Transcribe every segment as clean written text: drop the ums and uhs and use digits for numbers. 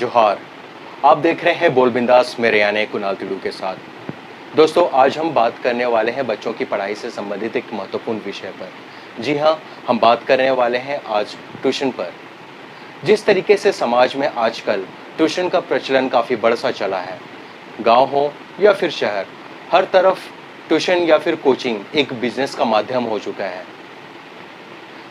जोहार। आप देख रहे हैं बोल बिंदास मेरे यानी कुणाल तिड़ू के साथ। दोस्तों, आज हम बात करने वाले हैं बच्चों की पढ़ाई से संबंधित एक महत्वपूर्ण विषय पर। जी हाँ, हम बात करने वाले हैं आज ट्यूशन पर। जिस तरीके से समाज में आजकल ट्यूशन का प्रचलन काफ़ी बढ़ सा चला है, गांव हो या फिर शहर, हर तरफ ट्यूशन या फिर कोचिंग एक बिजनेस का माध्यम हो चुका है।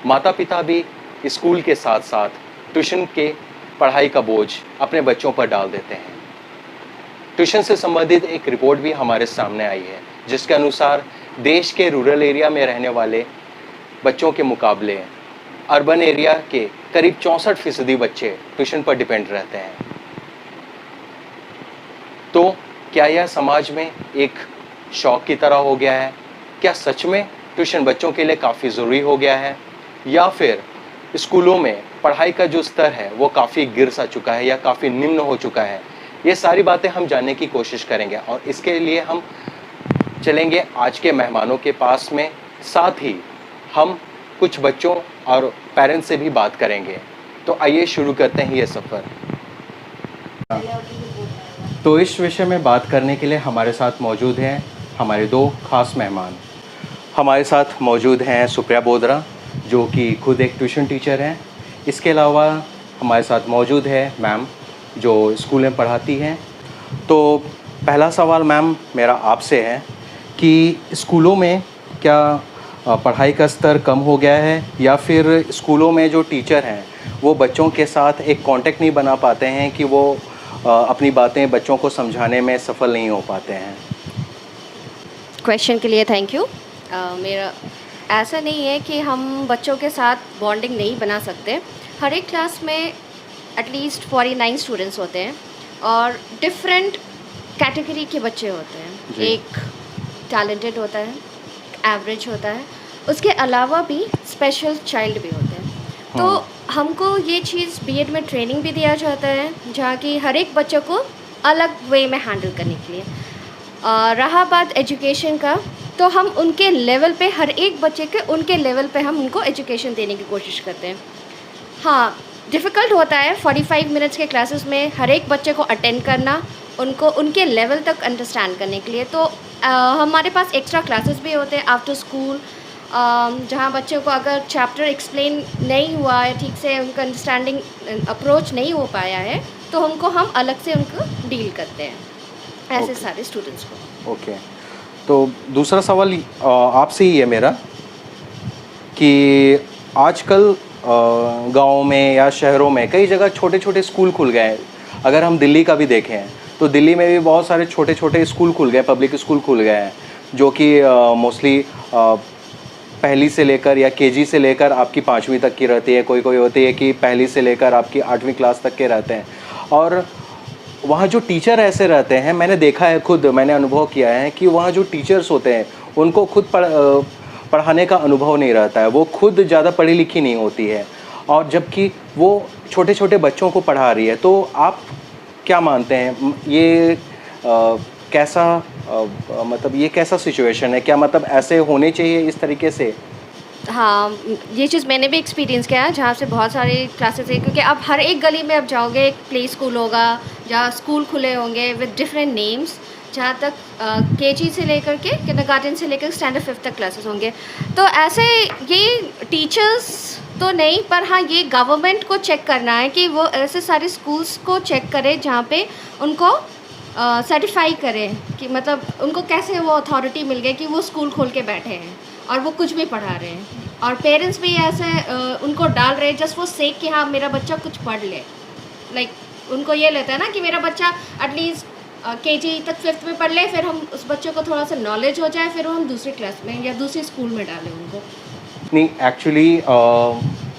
माता पिता भी स्कूल के साथ साथ ट्यूशन के पढ़ाई का बोझ अपने बच्चों पर डाल देते हैं। ट्यूशन से संबंधित एक रिपोर्ट भी हमारे सामने आई है, जिसके अनुसार देश के रूरल एरिया में रहने वाले बच्चों के मुकाबले अर्बन एरिया के करीब 64% बच्चे ट्यूशन पर डिपेंड रहते हैं। तो क्या यह समाज में एक शौक की तरह हो गया है? क्या सच में ट्यूशन बच्चों के लिए काफ़ी ज़रूरी हो गया है, या फिर स्कूलों में पढ़ाई का जो स्तर है वो काफ़ी गिर सा चुका है या काफ़ी निम्न हो चुका है? ये सारी बातें हम जानने की कोशिश करेंगे और इसके लिए हम चलेंगे आज के मेहमानों के पास में। साथ ही हम कुछ बच्चों और पेरेंट्स से भी बात करेंगे। तो आइए शुरू करते हैं ये सफ़र। तो इस विषय में बात करने के लिए हमारे साथ मौजूद हैं हमारे दो खास मेहमान। हमारे साथ मौजूद हैं सुप्रिया बोदरा, जो कि खुद एक ट्यूशन टीचर हैं। इसके अलावा हमारे साथ मौजूद है मैम, जो स्कूल में पढ़ाती हैं। तो पहला सवाल मैम मेरा आपसे है कि स्कूलों में क्या पढ़ाई का स्तर कम हो गया है, या फिर स्कूलों में जो टीचर हैं वो बच्चों के साथ एक कांटेक्ट नहीं बना पाते हैं कि वो अपनी बातें बच्चों को समझाने में सफल नहीं हो पाते हैं? क्वेश्चन के लिए थैंक यू। मेरा ऐसा नहीं है कि हम बच्चों के साथ बॉन्डिंग नहीं बना सकते। हर एक क्लास में एटलीस्ट 49 स्टूडेंट्स होते हैं और डिफरेंट कैटेगरी के बच्चे होते हैं। एक टैलेंटेड होता है, एवरेज होता है, उसके अलावा भी स्पेशल चाइल्ड भी होते हैं। तो हमको ये चीज़ बीएड में ट्रेनिंग भी दिया जाता है, जहाँ की हर एक बच्चे को अलग वे में हैंडल करने के लिए। रहा बात एजुकेशन का, तो हम उनके लेवल पे, हर एक बच्चे के उनके लेवल पे हम उनको एजुकेशन देने की कोशिश करते हैं। हाँ, डिफ़िकल्ट होता है 45 मिनट्स के क्लासेस में हर एक बच्चे को अटेंड करना, उनको उनके लेवल तक अंडरस्टैंड करने के लिए। तो हमारे पास एक्स्ट्रा क्लासेस भी होते हैं आफ्टर स्कूल, जहाँ बच्चों को अगर चैप्टर एक्सप्लेन नहीं हुआ है ठीक से, उनका अंडरस्टैंडिंग अप्रोच नहीं हो पाया है, तो हम अलग से उनको डील करते हैं ऐसे सारे स्टूडेंट्स को। ओके। तो दूसरा सवाल आपसे ही है मेरा कि आजकल गाँव में या शहरों में कई जगह छोटे छोटे स्कूल खुल गए हैं। अगर हम दिल्ली का भी देखें तो दिल्ली में भी बहुत सारे छोटे छोटे स्कूल खुल गए, पब्लिक स्कूल खुल गए हैं, जो कि मोस्टली पहली से लेकर या केजी से लेकर आपकी 5वीं तक की रहती है। कोई कोई होती है कि पहली से लेकर आपकी 8वीं क्लास तक के रहते हैं। और वहाँ जो टीचर ऐसे रहते हैं, मैंने देखा है, खुद मैंने अनुभव किया है कि वहाँ जो टीचर्स होते हैं उनको खुद पढ़ाने का अनुभव नहीं रहता है। वो खुद ज़्यादा पढ़ी लिखी नहीं होती है, और जबकि वो छोटे छोटे बच्चों को पढ़ा रही है। तो आप क्या मानते हैं, ये कैसा मतलब ये कैसा सिचुएशन है? क्या मतलब ऐसे होने चाहिए इस तरीके से? हाँ, ये चीज़ मैंने भी एक्सपीरियंस किया है, जहाँ से बहुत सारे क्लासेस है। क्योंकि अब हर एक गली में अब जाओगे एक प्ले स्कूल होगा, जहाँ स्कूल खुले होंगे विद डिफरेंट नेम्स, जहाँ तक केजी से लेकर के किंडरगार्टन से लेकर स्टैंडर्ड 5th तक क्लासेस होंगे। तो ऐसे ये टीचर्स तो नहीं, पर हाँ ये गवर्नमेंट को चेक करना है कि वो ऐसे सारे स्कूल्स को चेक करे जहाँ पे उनको सर्टिफाई करें कि मतलब उनको कैसे वो अथॉरिटी मिल गई कि वो स्कूल खोल के बैठे हैं और वो कुछ भी पढ़ा रहे हैं। और पेरेंट्स भी ऐसे उनको डाल रहे हैं जस्ट वो सेक कि हाँ मेरा बच्चा कुछ पढ़ ले। लाइक उनको ये लेता है ना कि मेरा बच्चा एटलीस्ट केजी तक 5th में पढ़ ले, फिर हम उस बच्चे को थोड़ा सा नॉलेज हो जाए, फिर हम दूसरी क्लास में या दूसरी स्कूल में डालें उनको। नहीं, एक्चुअली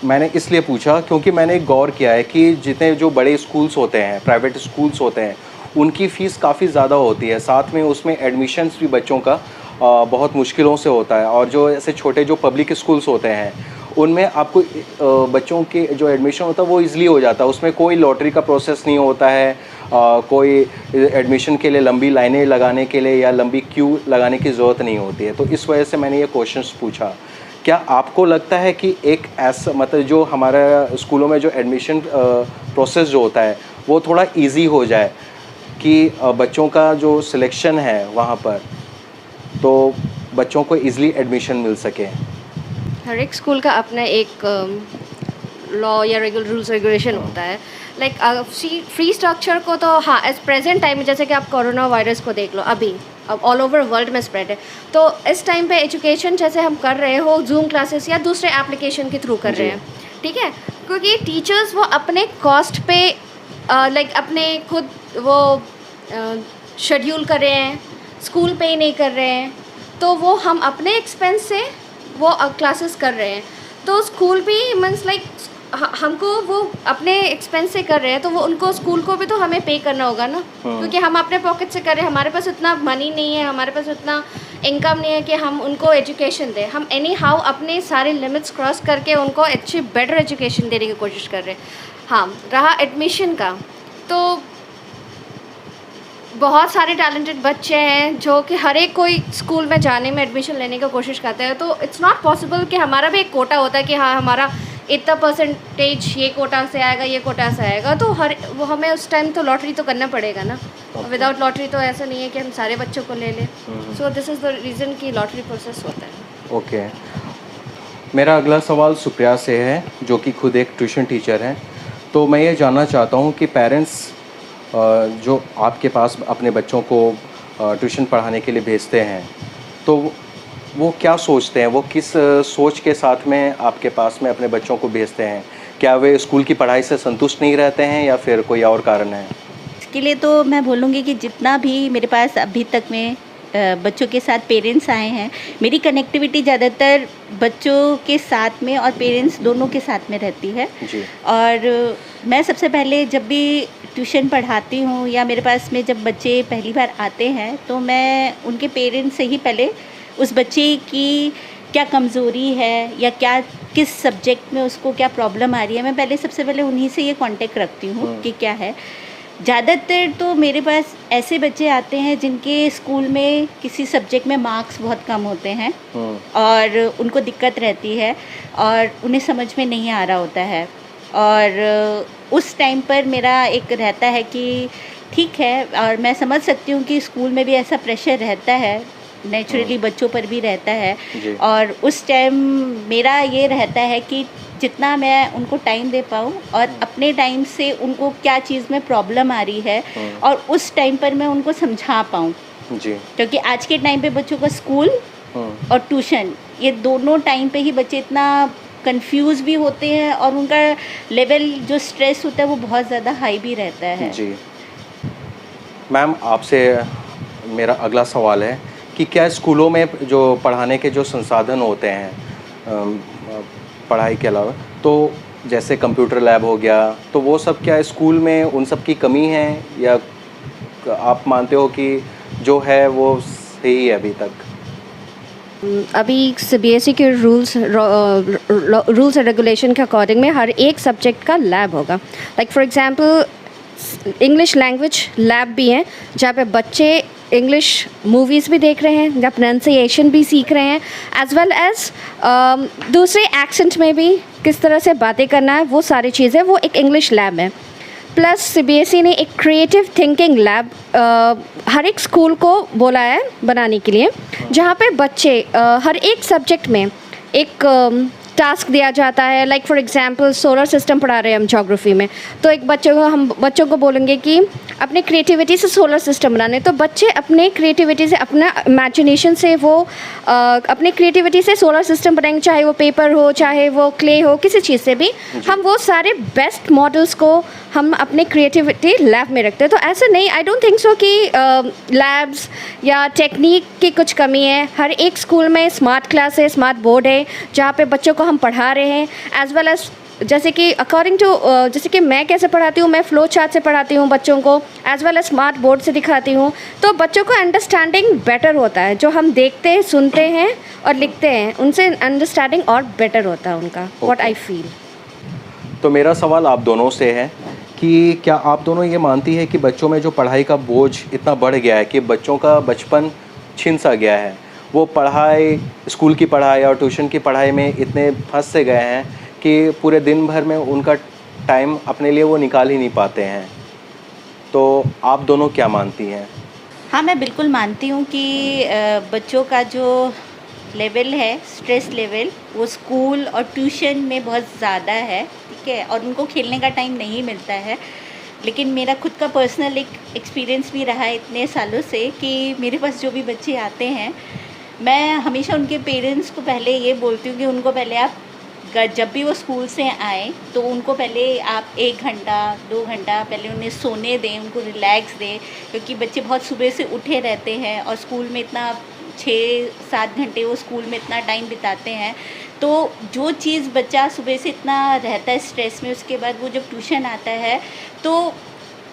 मैंने इसलिए पूछा क्योंकि मैंने गौर किया है कि जितने जो बड़े स्कूल्स होते हैं, प्राइवेट स्कूल्स होते हैं, उनकी फ़ीस काफ़ी ज़्यादा होती है। साथ में उसमें एडमिशन्स भी बच्चों का बहुत मुश्किलों से होता है। और जो ऐसे छोटे जो पब्लिक स्कूल्स होते हैं उनमें आपको बच्चों के जो एडमिशन होता है वो ईज़िली हो जाता है। उसमें कोई लॉटरी का प्रोसेस नहीं होता है, कोई एडमिशन के लिए लंबी लाइनें लगाने के लिए या लंबी क्यू लगाने की ज़रूरत नहीं होती है। तो इस वजह से मैंने ये क्वेश्चंस पूछा। क्या आपको लगता है कि एक ऐसा मतलब जो हमारा स्कूलों में जो एडमिशन प्रोसेस जो होता है वो थोड़ा इजी हो जाए कि बच्चों का जो सिलेक्शन है वहाँ पर, तो बच्चों को इजीली एडमिशन मिल सके। हर एक स्कूल का अपना एक लॉ या रूल्स रेगुलेशन होता है। लाइक फ्री स्ट्रक्चर को तो हाँ, एज प्रेजेंट टाइम में जैसे कि आप कोरोना वायरस को देख लो, अभी अब ऑल ओवर वर्ल्ड में स्प्रेड है, तो इस टाइम पे एजुकेशन जैसे हम कर रहे हो जूम क्लासेस या दूसरे एप्लीकेशन के थ्रू कर रहे हैं, ठीक है, क्योंकि टीचर्स वो अपने कॉस्ट पे लाइक अपने खुद वो शेड्यूल कर रहे हैं, स्कूल पे ही नहीं कर रहे हैं, तो वो हम अपने एक्सपेंस से वो क्लासेस कर रहे हैं। तो स्कूल भी मीन्स लाइक हमको वो अपने एक्सपेंस से कर रहे हैं, तो वो उनको स्कूल को भी तो हमें पे करना होगा ना, क्योंकि हम अपने पॉकेट से कर रहे हैं, हमारे पास इतना मनी नहीं है, हमारे पास इतना इनकम नहीं है कि हम उनको एजुकेशन दें। हम एनी हाउ अपने सारे लिमिट्स क्रॉस करके उनको अच्छी बेटर एजुकेशन देने की कोशिश कर रहे हैं। हाँ, रहा एडमिशन का, तो बहुत सारे टैलेंटेड बच्चे हैं जो कि हर एक कोई स्कूल में जाने में एडमिशन लेने की कोशिश करते हैं, तो इट्स नॉट पॉसिबल कि हमारा भी एक कोटा होता है कि हाँ हमारा इतना परसेंटेज ये कोटा से आएगा, ये कोटा से आएगा, तो वो हमें उस टाइम तो लॉटरी तो करना पड़ेगा ना। विदाउट लॉटरी तो ऐसा नहीं है कि हम सारे बच्चों को ले लें। So this is the reason कि लॉटरी प्रोसेस होता है। ओके, मेरा अगला सवाल सुप्रिया से है, जो कि खुद एक ट्यूशन टीचर हैं। तो मैं ये जानना चाहता हूँ कि पेरेंट्स जो आपके पास अपने बच्चों को ट्यूशन पढ़ाने के लिए भेजते हैं, तो वो क्या सोचते हैं, वो किस सोच के साथ में आपके पास में अपने बच्चों को भेजते हैं? क्या वे स्कूल की पढ़ाई से संतुष्ट नहीं रहते हैं या फिर कोई और कारण है? इसके लिए तो मैं बोलूँगी कि जितना भी मेरे पास अभी तक में बच्चों के साथ पेरेंट्स आए हैं, मेरी कनेक्टिविटी ज़्यादातर बच्चों के साथ में और पेरेंट्स दोनों के साथ में रहती है जी। और मैं सबसे पहले जब भी ट्यूशन पढ़ाती हूँ या मेरे पास में जब बच्चे पहली बार आते हैं, तो मैं उनके पेरेंट्स से ही पहले उस बच्चे की क्या कमज़ोरी है या क्या किस सब्जेक्ट में उसको क्या प्रॉब्लम आ रही है, मैं पहले सबसे पहले उन्हीं से ये कांटेक्ट रखती हूँ कि क्या है। ज़्यादातर तो मेरे पास ऐसे बच्चे आते हैं जिनके स्कूल में किसी सब्जेक्ट में मार्क्स बहुत कम होते हैं और उनको दिक्कत रहती है और उन्हें समझ में नहीं आ रहा होता है, और उस टाइम पर मेरा एक रहता है कि ठीक है, और मैं समझ सकती हूँ कि स्कूल में भी ऐसा प्रेशर रहता है, नेचुरली बच्चों पर भी रहता है, और उस टाइम मेरा ये रहता है कि जितना मैं उनको टाइम दे पाऊँ और अपने टाइम से उनको क्या चीज़ में प्रॉब्लम आ रही है और उस टाइम पर मैं उनको समझा पाऊँ जी। क्योंकि आज के टाइम पे बच्चों का स्कूल और ट्यूशन, ये दोनों टाइम पे ही बच्चे इतना कंफ्यूज भी होते हैं और उनका लेवल जो स्ट्रेस होता है वो बहुत ज़्यादा हाई भी रहता है जी। मैम, आपसे मेरा अगला सवाल है कि क्या स्कूलों में जो पढ़ाने के जो संसाधन होते हैं पढ़ाई के अलावा, तो जैसे कंप्यूटर लैब हो गया, तो वो सब क्या स्कूल में उन सब की कमी है या आप मानते हो कि जो है वो सही है अभी तक? अभी सीबीएसई के रूल्स एंड रेगुलेशन के अकॉर्डिंग में हर एक सब्जेक्ट का लैब होगा। Like for example English language lab भी हैं, जहाँ पे बच्चे इंग्लिश मूवीज़ भी देख रहे हैं या प्रोनाउंसिएशन भी सीख रहे हैं, एज वेल एज दूसरे एक्सेंट में भी किस तरह से बातें करना है, वो सारी चीज़ें वो एक इंग्लिश लैब है। प्लस सीबीएसई ने एक क्रिएटिव थिंकिंग लैब हर एक स्कूल को बोला है बनाने के लिए, जहाँ पे बच्चे हर एक सब्जेक्ट में एक टास्क दिया जाता है। Like for example solar system पढ़ा रहे हैं हम ज्योग्राफी में, तो एक हम बच्चों को बोलेंगे कि अपने क्रिएटिविटी से सोलर सिस्टम बनाने, तो बच्चे अपने क्रिएटिविटी से, अपना इमेजिनेशन से वो अपने क्रिएटिविटी से सोलर सिस्टम बनाएंगे, चाहे वो पेपर हो, चाहे वो क्ले हो, किसी चीज़ से भी। हम वो सारे बेस्ट मॉडल्स को हम अपने क्रिएटिविटी लैब में रखते हैं। तो ऐसा नहीं, आई डोंट थिंक सो कि लैब्स या टेक्निक की कुछ कमी है। हर एक स्कूल में स्मार्ट क्लास है, स्मार्ट बोर्ड है, जहाँ पे बच्चों को हम पढ़ा रहे हैं, एज वेल एज जैसे कि अकॉर्डिंग टू जैसे कि मैं कैसे पढ़ाती हूँ, मैं फ्लो चार्ट से पढ़ाती हूँ बच्चों को, as well as smart board से दिखाती हूँ, तो बच्चों को अंडरस्टैंडिंग बेटर होता है। जो हम देखते हैं, सुनते हैं और लिखते हैं, उनसे अंडरस्टैंडिंग और बेटर होता है उनका, व्हाट आई फील। तो मेरा सवाल आप दोनों से है कि क्या आप दोनों ये मानती है कि बच्चों में जो पढ़ाई का बोझ इतना बढ़ गया है कि बच्चों का बचपन छिन सा गया है, वो पढ़ाई, स्कूल की पढ़ाई और ट्यूशन की पढ़ाई में इतने फंस से गए हैं कि पूरे दिन भर में उनका टाइम अपने लिए वो निकाल ही नहीं पाते हैं? तो आप दोनों क्या मानती हैं? हाँ, मैं बिल्कुल मानती हूँ कि बच्चों का जो लेवल है, स्ट्रेस लेवल, वो स्कूल और ट्यूशन में बहुत ज़्यादा है, ठीक है? और उनको खेलने का टाइम नहीं मिलता है। लेकिन मेरा खुद का पर्सनल एक एक्सपीरियंस भी रहा है इतने सालों से कि मेरे पास जो भी बच्चे आते हैं, मैं हमेशा उनके पेरेंट्स को पहले ये बोलती हूँ कि उनको पहले आप जब भी वो स्कूल से आएँ तो उनको पहले आप 1 घंटा 2 घंटा पहले उन्हें सोने दें, उनको रिलैक्स दें, क्योंकि बच्चे बहुत सुबह से उठे रहते हैं और स्कूल में इतना 6-7 घंटे वो स्कूल में इतना टाइम बिताते हैं। तो जो चीज़ बच्चा सुबह से इतना रहता है स्ट्रेस में, उसके बाद वो जब ट्यूशन आता है तो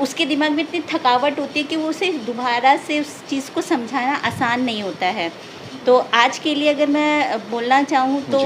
उसके दिमाग में इतनी थकावट होती है कि वो उसे दोबारा से उस चीज़ को समझाना आसान नहीं होता है। तो आज के लिए अगर मैं बोलना चाहूँ तो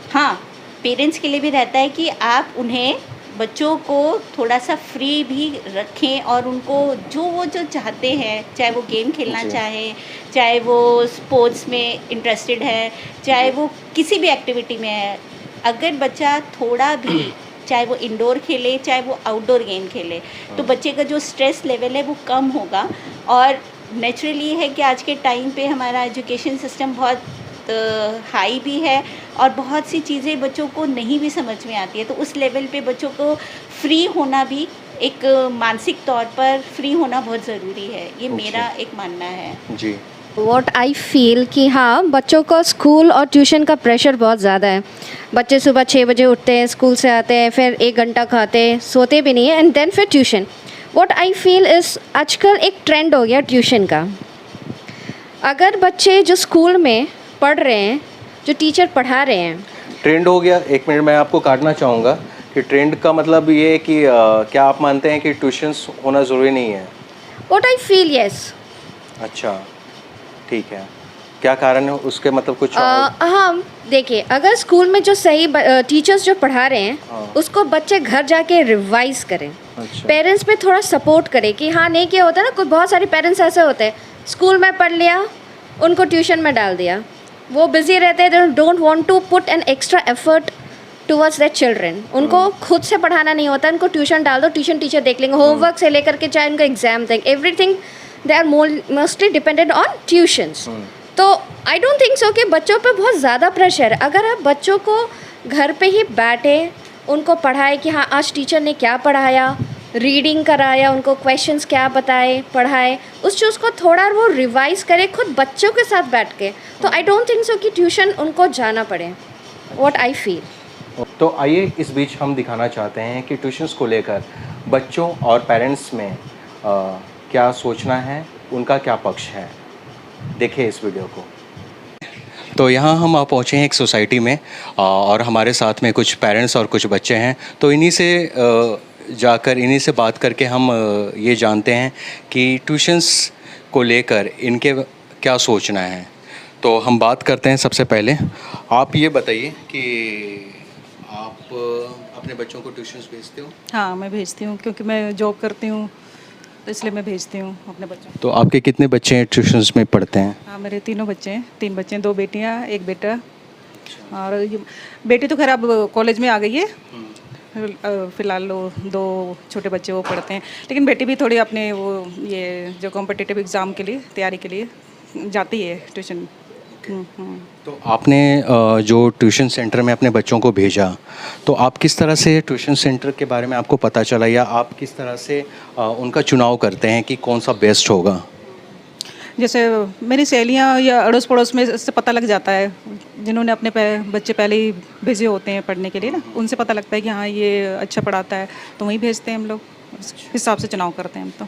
हाँ, पेरेंट्स के लिए भी रहता है कि आप उन्हें बच्चों को थोड़ा सा फ्री भी रखें और उनको जो चाहते हैं, चाहे वो गेम खेलना जी। चाहें, चाहे वो स्पोर्ट्स में इंटरेस्टेड है, चाहे वो किसी भी एक्टिविटी में है, अगर बच्चा थोड़ा भी चाहे वो इंडोर खेले, चाहे वो आउटडोर गेम खेले, तो बच्चे का जो स्ट्रेस लेवल है वो कम होगा। और नेचुरली है कि आज के टाइम पे हमारा एजुकेशन सिस्टम बहुत हाई भी है और बहुत सी चीज़ें बच्चों को नहीं भी समझ में आती है, तो उस लेवल पे बच्चों को फ्री होना भी एक मानसिक तौर पर फ्री होना बहुत ज़रूरी है। ये मेरा एक मानना है। जी। व्हाट आई फील कि हाँ, बच्चों को स्कूल और ट्यूशन का प्रेशर बहुत ज़्यादा है। बच्चे सुबह 6 बजे उठते हैं, स्कूल से आते हैं, फिर 1 घंटा खाते हैं, सोते भी नहीं है, एंड देन फिर tuition. What I feel is आजकल एक ट्रेंड हो गया ट्यूशन का। अगर बच्चे जो स्कूल में पढ़ रहे हैं, जो टीचर पढ़ा रहे हैं, ट्रेंड हो गया। 1 मिनट मैं आपको काटना चाहूँगा कि ट्रेंड का मतलब ये है कि क्या आप मानते हैं कि ट्यूशन्स होना ज़रूरी नहीं है? What I feel yes. अच्छा, ठीक है। क्या कारण है उसके, मतलब कुछ और? हाँ, देखिए, अगर स्कूल में जो सही टीचर्स जो पढ़ा रहे हैं, हाँ। उसको बच्चे घर जाके रिवाइज करें। अच्छा। पेरेंट्स पे थोड़ा सपोर्ट करें कि हाँ, नहीं क्या होता है ना, कुछ बहुत सारे पेरेंट्स ऐसे होते हैं, स्कूल में पढ़ लिया, उनको ट्यूशन में डाल दिया, वो बिजी रहते हैं, they don't want to put an extra effort towards their children. उनको खुद से पढ़ाना नहीं होता, उनको ट्यूशन डाल दो, ट्यूशन टीचर देख लेंगे, होमवर्क से लेकर के चाहे उनको एग्जाम तक, everything they are mostly dependent on tuitions. तो आई डोंट थिंक सो कि बच्चों पे बहुत ज़्यादा प्रेशर है। अगर आप बच्चों को घर पे ही बैठे उनको पढ़ाए कि हाँ, आज टीचर ने क्या पढ़ाया, रीडिंग कराया, उनको क्वेश्चंस क्या बताए, पढ़ाए, उस चीज़ को थोड़ा वो रिवाइज करे खुद बच्चों के साथ बैठ के, तो आई डोंट थिंक सो कि ट्यूशन उनको जाना पड़े। What I feel. तो आइए इस बीच हम दिखाना चाहते हैं कि ट्यूशन्स को लेकर बच्चों और पेरेंट्स में क्या सोचना है, उनका क्या पक्ष है। देखिए इस वीडियो को। तो यहाँ हम पहुँचे हैं एक सोसाइटी में और हमारे साथ में कुछ पेरेंट्स और कुछ बच्चे हैं। तो इन्हीं से जाकर इन्हीं से बात करके हम ये जानते हैं कि ट्यूशन्स को लेकर इनके क्या सोचना है। तो हम बात करते हैं। सबसे पहले आप ये बताइए कि आप अपने बच्चों को ट्यूशन्स भेजते हो? हाँ, मैं भेजती हूँ क्योंकि मैं जॉब करती हूँ, तो इसलिए मैं भेजती हूँ अपने बच्चों को। तो आपके कितने बच्चे हैं ट्यूशन्स में पढ़ते हैं? हाँ, मेरे 3 बच्चे हैं, 3 बच्चे हैं, 2 बेटियाँ, 1 बेटा। और ये बेटी तो खैर अब कॉलेज में आ गई है, फ़िलहाल वो 2 छोटे बच्चे वो पढ़ते हैं, लेकिन बेटी भी थोड़ी अपने वो ये जो कॉम्पिटिटिव एग्ज़ाम के लिए तैयारी के लिए जाती है ट्यूशन। तो आपने जो ट्यूशन सेंटर में अपने बच्चों को भेजा, तो आप किस तरह से ट्यूशन सेंटर के बारे में आपको पता चला, या आप किस तरह से उनका चुनाव करते हैं कि कौन सा बेस्ट होगा? जैसे मेरी सहेलियाँ या अड़ोस पड़ोस में इससे पता लग जाता है, जिन्होंने अपने बच्चे पहले ही भेजे होते हैं पढ़ने के लिए ना, उनसे पता लगता है कि हाँ, ये अच्छा पढ़ाता है, तो वहीं भेजते हैं हम लोग। उस हिसाब से चुनाव करते हैं हम तो।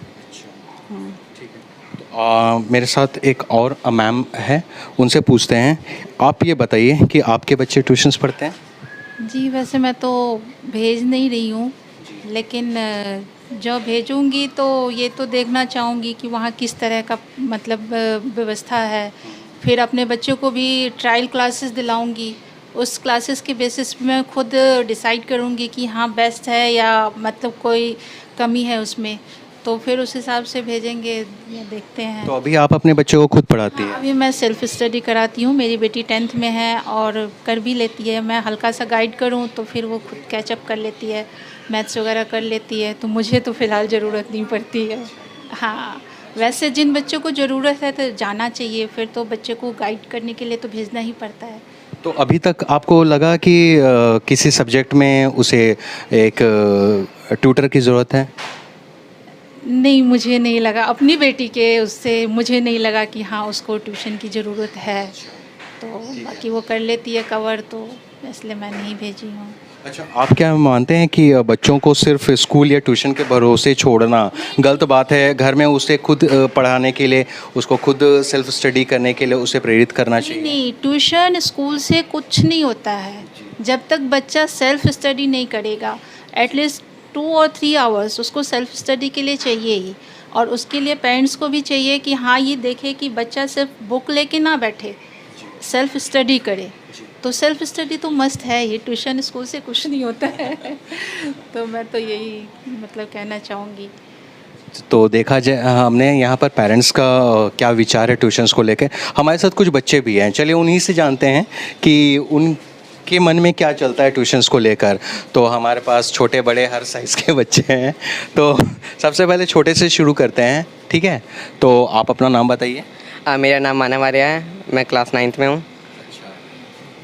ठीक है। तो मेरे साथ एक और मैम है, उनसे पूछते हैं। आप ये बताइए कि आपके बच्चे ट्यूशन्स पढ़ते हैं? जी, वैसे मैं तो भेज नहीं रही हूँ, लेकिन जब भेजूँगी तो ये तो देखना चाहूँगी कि वहाँ किस तरह का मतलब व्यवस्था है। फिर अपने बच्चों को भी ट्रायल क्लासेस दिलाऊँगी, उस क्लासेस के बेसिस पे मैं खुद डिसाइड करूँगी कि हाँ बेस्ट है या मतलब कोई कमी है उसमें। तो फिर उस हिसाब से भेजेंगे या देखते हैं। तो अभी आप अपने बच्चों को खुद पढ़ाती हैं? अभी मैं सेल्फ स्टडी कराती हूँ। मेरी बेटी 10th में है और कर भी लेती है। मैं हल्का सा गाइड करूँ तो फिर वो खुद कैचअप कर लेती है, मैथ्स वगैरह कर लेती है, तो मुझे तो फ़िलहाल ज़रूरत नहीं पड़ती है। हाँ, वैसे जिन बच्चों को ज़रूरत है तो जाना चाहिए, फिर तो बच्चे को गाइड करने के लिए तो भेजना ही पड़ता है। तो अभी तक आपको लगा कि किसी सब्जेक्ट में उसे एक ट्यूटर की ज़रूरत है? नहीं, मुझे नहीं लगा अपनी बेटी के उससे, मुझे नहीं लगा कि हाँ उसको ट्यूशन की ज़रूरत है। तो बाकी वो कर लेती है कवर, तो इसलिए मैं नहीं भेजी हूँ। अच्छा, आप क्या मानते हैं कि बच्चों को सिर्फ स्कूल या ट्यूशन के भरोसे छोड़ना गलत बात है? घर में उसे खुद पढ़ाने के लिए, उसको खुद सेल्फ स्टडी करने के लिए उसे प्रेरित करना चाहिए? नहीं, ट्यूशन स्कूल से कुछ नहीं होता है। जब तक बच्चा सेल्फ स्टडी नहीं करेगा, एटलीस्ट 2 और 3 आवर्स उसको सेल्फ स्टडी के लिए चाहिए ही। और उसके लिए पेरेंट्स को भी चाहिए कि हाँ ये देखे कि बच्चा सिर्फ बुक लेके ना बैठे, सेल्फ स्टडी करे। तो सेल्फ स्टडी तो मस्ट है ही, ट्यूशन स्कूल से कुछ नहीं होता है। तो मैं तो यही मतलब कहना चाहूँगी। तो देखा जाए, हमने यहाँ पर पेरेंट्स का क्या विचार है ट्यूशन्स को लेकर। हमारे साथ कुछ बच्चे भी हैं, चलिए उन्हीं से जानते हैं कि उनके मन में क्या चलता है ट्यूशन्स को लेकर। तो हमारे पास छोटे बड़े हर साइज़ के बच्चे हैं, तो सबसे पहले छोटे से शुरू करते हैं, ठीक है? तो आप अपना नाम बताइए। मेरा नाम मानव आर्य है, मैं क्लास 9th में हूँ।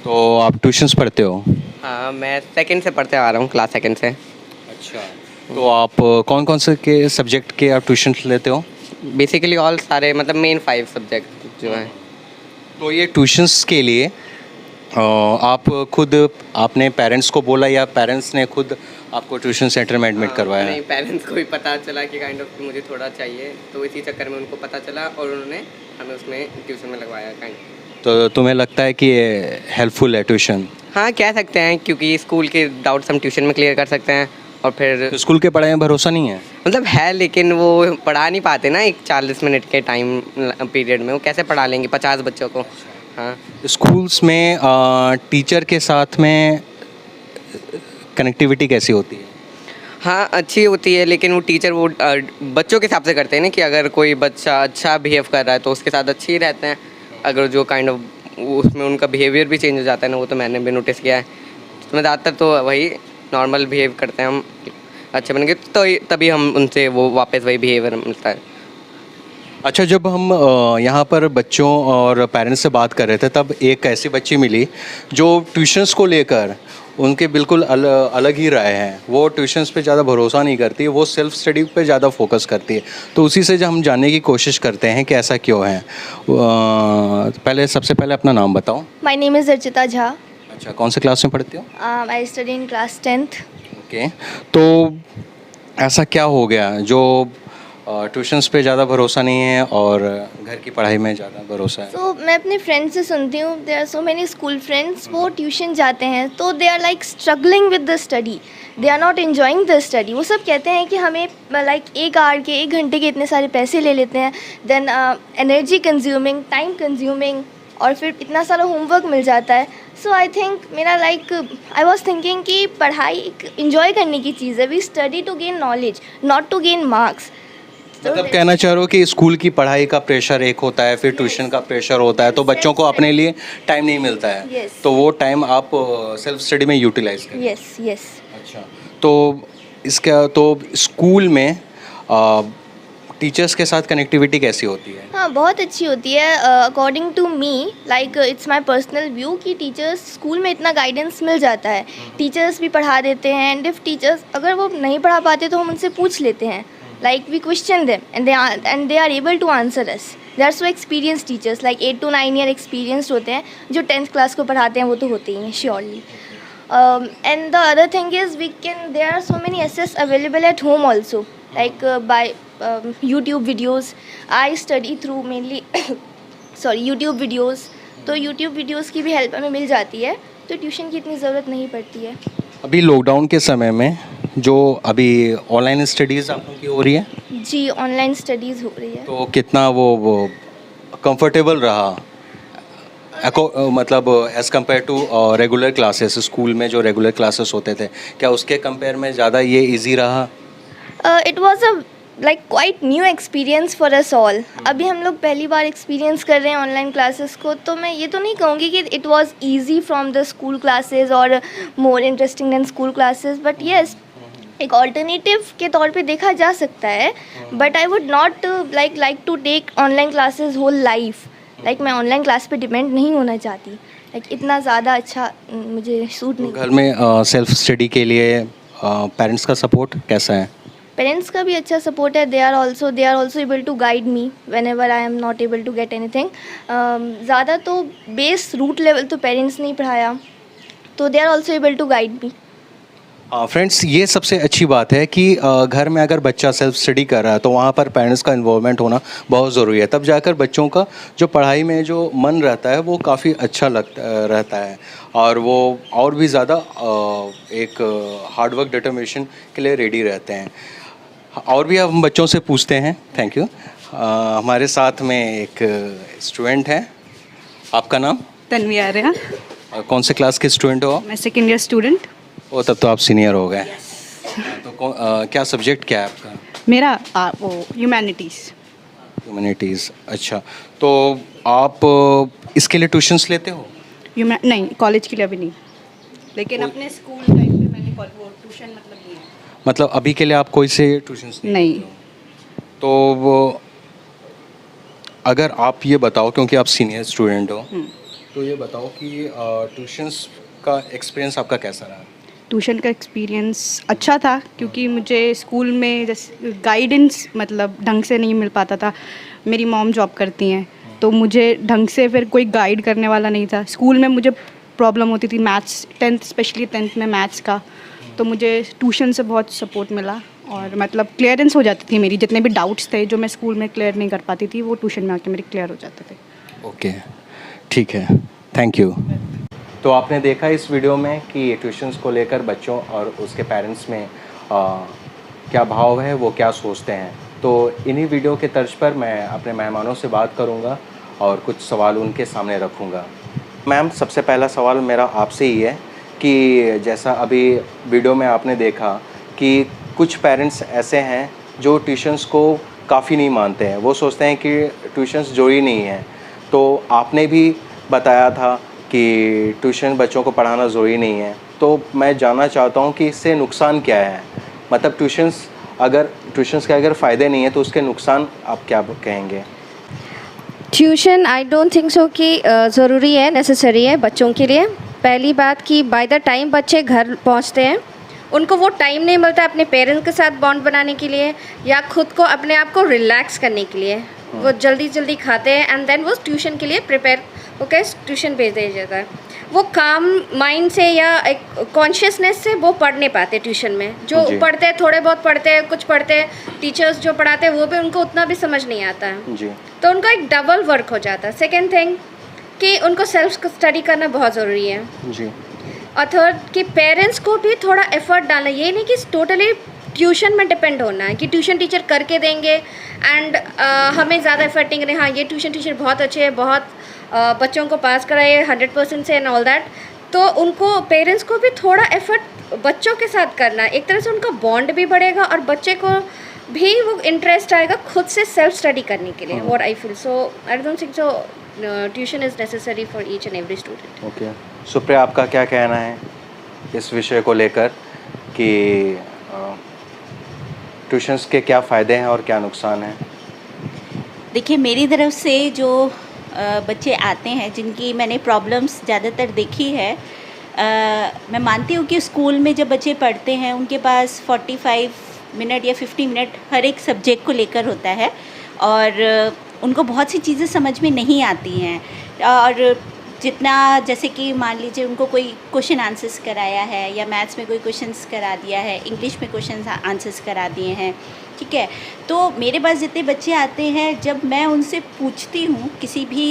तो आप ट्यूशन्स पढ़ते हो? हाँ, मैं 2nd से पढ़ते आ रहा हूँ, क्लास 2nd से। अच्छा, तो आप कौन कौन से के सब्जेक्ट के आप ट्यूशन्स लेते हो? बेसिकली ऑल सारे, मतलब मेन 5 सब्जेक्ट जो हैं। तो ये ट्यूशन्स के लिए आप खुद आपने पेरेंट्स को बोला या पेरेंट्स ने खुद आपको ट्यूशन सेंटर में एडमिट करवाया? नहीं, पेरेंट्स को भी पता चला कि काइंड ऑफ मुझे थोड़ा चाहिए, तो इसी चक्कर में उनको पता चला और उन्होंने हमें उसमें ट्यूशन में लगवाया काइंड। तो तुम्हें लगता है कि ये हेल्पफुल है ट्यूशन? हाँ, कह सकते हैं, क्योंकि स्कूल के डाउट्स हम ट्यूशन में क्लियर कर सकते हैं। और फिर तो स्कूल के पढ़ाई में भरोसा नहीं है? मतलब है, लेकिन वो पढ़ा नहीं पाते ना एक 40 मिनट के टाइम पीरियड में। वो कैसे पढ़ा लेंगे 50 बच्चों को? हाँ, स्कूल्स में टीचर के साथ में कनेक्टिविटी कैसी होती है? हाँ, अच्छी होती है, लेकिन वो टीचर वो बच्चों के हिसाब से करते हैं ना, कि अगर कोई बच्चा अच्छा बिहेव कर रहा है तो उसके साथ अच्छे ही रहते हैं। अगर जो काइंड ऑफ उसमें उनका बिहेवियर भी चेंज हो जाता है ना, वो तो मैंने भी नोटिस किया है। तो मैं ज़्यादातर तो वही नॉर्मल बिहेव करते हैं हम, अच्छे बन के, तो तभी हम उनसे वो वापस वही बिहेवियर मिलता है। अच्छा, जब हम यहाँ पर बच्चों और पेरेंट्स से बात कर रहे थे, तब एक ऐसी बच्ची मिली जो ट्यूशन्स को लेकर उनके बिल्कुल अलग ही राय है। वो ट्यूशन्स पे ज़्यादा भरोसा नहीं करती, वो सेल्फ स्टडी पे ज़्यादा फोकस करती है। तो उसी से जब हम जानने की कोशिश करते हैं कि ऐसा क्यों है। सबसे पहले अपना नाम बताओ। My name is Archita Jha. अच्छा, कौन से क्लास में पढ़ती हो? I study in class 10th. Okay, तो ऐसा क्या हो गया जो ट्यूशन्स पे ज़्यादा भरोसा नहीं है और घर की पढ़ाई में ज़्यादा भरोसा है? So मैं अपने फ्रेंड से सुनती हूँ, there are so many school friends, वो ट्यूशन जाते हैं तो they are like struggling with the study. They are not enjoying the study. वो सब कहते हैं कि हमें like 1 आवर के 1 घंटे के इतने सारे पैसे ले लेते हैं, then energy consuming, time consuming, और फिर इतना सारा होमवर्क मिल जाता है। सो आई थिंक मेरा लाइक आई वॉज थिंकिंग कि पढ़ाई एक इन्जॉय करने की चीज़ है। We study to gain knowledge, not to gain marks. मतलब कहना चाह रहे हो कि स्कूल की पढ़ाई का प्रेशर एक होता है, फिर ट्यूशन का प्रेशर होता है, तो बच्चों को अपने लिए टाइम नहीं मिलता है। Yes. तो वो टाइम आप सेल्फ स्टडी में यूटिलाइज करें। Yes yes. अच्छा, तो इसका तो स्कूल में टीचर्स के साथ कनेक्टिविटी कैसी होती है? हाँ, बहुत अच्छी होती है। According to me, like it's my personal view कि टीचर्स स्कूल में इतना गाइडेंस मिल जाता है, टीचर्स भी पढ़ा देते हैं। एंड इफ़ टीचर्स अगर वो नहीं पढ़ा पाते तो हम उनसे पूछ लेते हैं, like we question them and they are able to answer us. They are so experienced teachers, like 8 to 9 year experienced होते हैं। जो 10th क्लास को पढ़ाते हैं वो तो होते ही हैं surely. And the other thing is there are so many assets available at home also, like by YouTube videos. I study through mainly YouTube videos. तो YouTube videos की भी हेल्प हमें मिल जाती है, तो ट्यूशन की इतनी ज़रूरत नहीं पड़ती है। अभी लॉकडाउन के समय में जो अभी ऑनलाइन स्टडीज़ आप लोगों की हो रही है? जी, ऑनलाइन स्टडीज़ हो रही है। तो कितना वो कंफर्टेबल रहा, मतलब as compare to regular classes? School में जो रेगुलर क्लासेस होते थे, क्या उसके कंपेयर में ज़्यादा ये इजी रहा? It was a like quite new experience for us all. अभी हम लोग पहली बार एक्सपीरियंस कर रहे हैं ऑनलाइन क्लासेस को, तो मैं ये तो नहीं कहूँगी कि it was easy from the school classes और more interesting than school classes, but yes एक ऑल्टरनेटिव के तौर पे देखा जा सकता है। But I would not like to take online classes whole life. Like मैं ऑनलाइन क्लास पे डिपेंड नहीं होना चाहती। लाइक इतना ज़्यादा अच्छा मुझे सूट नहीं। घर में सेल्फ स्टडी के लिए पेरेंट्स का सपोर्ट कैसा है? पेरेंट्स का भी अच्छा सपोर्ट है। They are also able to guide me whenever I am not able to get anything. ज़्यादा तो बेस रूट लेवल तो पेरेंट्स ने ही पढ़ाया, तो they are also able to guide me. Friends, ये सबसे अच्छी बात है कि घर में अगर बच्चा सेल्फ स्टडी कर रहा है तो वहाँ पर पेरेंट्स का इन्वॉल्वमेंट होना बहुत ज़रूरी है। तब जाकर बच्चों का जो पढ़ाई में जो मन रहता है वो काफ़ी अच्छा रहता है और वो और भी ज़्यादा एक हार्डवर्क डिटर्मिनेशन के लिए रेडी रहते हैं। और भी हम बच्चों से पूछते हैं। Thank you. हमारे साथ में एक स्टूडेंट है। आपका नाम? तन्वी आर्या। कौन से क्लास के स्टूडेंट हो आप? मैं सेकेंड ईयर स्टूडेंट। ओ, तब तो आप सीनियर हो गए। तो क्या सब्जेक्ट क्या है आपका? मेरा वो ह्यूमैनिटीज़। ह्यूमैनिटीज़। अच्छा, तो आप इसके लिए ट्यूशन्स लेते हो? नहीं, कॉलेज के लिए अभी नहीं, लेकिन अपने स्कूल टाइम पे मैंने वो ट्यूशन मतलब लिया है। मतलब अभी के लिए आप कोई से ट्यूशन्स नहीं। तो वो अगर आप ये बताओ, क्योंकि आप सीनियर स्टूडेंट हो, तो ये बताओ कि ट्यूशन्स का एक्सपीरियंस आपका कैसा रहा? ट्यूशन का एक्सपीरियंस अच्छा था, क्योंकि मुझे स्कूल में जैसे गाइडेंस मतलब ढंग से नहीं मिल पाता था। मेरी मॉम जॉब करती हैं, तो मुझे ढंग से फिर कोई गाइड करने वाला नहीं था। स्कूल में मुझे प्रॉब्लम होती थी मैथ्स, 10th स्पेशली 10th में मैथ्स का, तो मुझे ट्यूशन से बहुत सपोर्ट मिला और मतलब क्लियरेंस हो जाती थी मेरी। जितने भी डाउट्स थे जो मैं स्कूल में क्लियर नहीं कर पाती थी, वो ट्यूशन में आके मेरे क्लियर हो जाते थे। ओके, ठीक है, थैंक यू। तो आपने देखा इस वीडियो में कि ट्यूशन्स को लेकर बच्चों और उसके पेरेंट्स में क्या भाव है, वो क्या सोचते हैं। तो इन्हीं वीडियो के तर्ज पर मैं अपने मेहमानों से बात करूंगा और कुछ सवाल उनके सामने रखूंगा। मैम, सबसे पहला सवाल मेरा आपसे ही है कि जैसा अभी वीडियो में आपने देखा कि कुछ पेरेंट्स ऐसे हैं जो ट्यूशन्स को काफ़ी नहीं मानते हैं, वो सोचते हैं कि ट्यूशन्स ज़रूरी नहीं है। तो आपने भी बताया था कि ट्यूशन बच्चों को पढ़ाना ज़रूरी नहीं है, तो मैं जानना चाहता हूँ कि इससे नुकसान क्या है। मतलब ट्यूशन्स के अगर फ़ायदे नहीं है तो उसके नुकसान आप क्या कहेंगे? Tuition I don't think so कि ज़रूरी है, नेसेसरी है बच्चों के लिए। पहली बात कि बाय द टाइम बच्चे घर पहुंचते हैं, उनको वो टाइम नहीं मिलता अपने पेरेंट्स के साथ बॉन्ड बनाने के लिए या खुद को अपने आप को रिलैक्स करने के लिए। वो जल्दी खाते हैं एंड देन वो ट्यूशन के लिए प्रिपेयर होकर ट्यूशन भेज दिया जाता है। वो काम माइंड से या एक कॉन्शियसनेस से वो पढ़ नहीं पाते ट्यूशन में। जो पढ़ते हैं, थोड़े बहुत पढ़ते हैं, कुछ पढ़ते हैं, टीचर्स जो पढ़ाते हैं वो भी उनको उतना भी समझ नहीं आता है जी। तो उनका एक डबल वर्क हो जाता है। सेकेंड थिंग कि उनको सेल्फ स्टडी करना बहुत ज़रूरी है जी। और थर्ड कि पेरेंट्स को भी थोड़ा एफर्ट डालना, ये नहीं कि टोटली ट्यूशन में डिपेंड होना है कि ट्यूशन टीचर करके देंगे एंड हमें ज़्यादा एफर्ट नहीं करें। हाँ, ये ट्यूशन टीचर बहुत अच्छे हैं, बहुत बच्चों को पास कराए 100% से एंड ऑल दैट। तो उनको पेरेंट्स को भी थोड़ा एफर्ट बच्चों के साथ करना है। एक तरह से उनका बॉन्ड भी बढ़ेगा और बच्चे को भी वो इंटरेस्ट आएगा खुद से सेल्फ स्टडी करने के लिए। What I feel so I don't think so tuition is necessary for each and every student. Okay, Supriya, आपका क्या कहना है इस विषय को लेकर कि ट्यूशन्स के क्या फ़ायदे हैं और क्या नुकसान हैं? देखिए, मेरी तरफ से जो बच्चे आते हैं जिनकी मैंने प्रॉब्लम्स ज़्यादातर देखी है, मैं मानती हूँ कि स्कूल में जब बच्चे पढ़ते हैं उनके पास 45 मिनट या 50 मिनट हर एक सब्जेक्ट को लेकर होता है और उनको बहुत सी चीज़ें समझ में नहीं आती हैं। और जितना जैसे कि मान लीजिए उनको कोई क्वेश्चन आंसर्स कराया है या मैथ्स में कोई क्वेश्चंस करा दिया है, इंग्लिश में क्वेश्चन आंसर्स करा दिए हैं, ठीक है। तो मेरे पास जितने बच्चे आते हैं, जब मैं उनसे पूछती हूँ किसी भी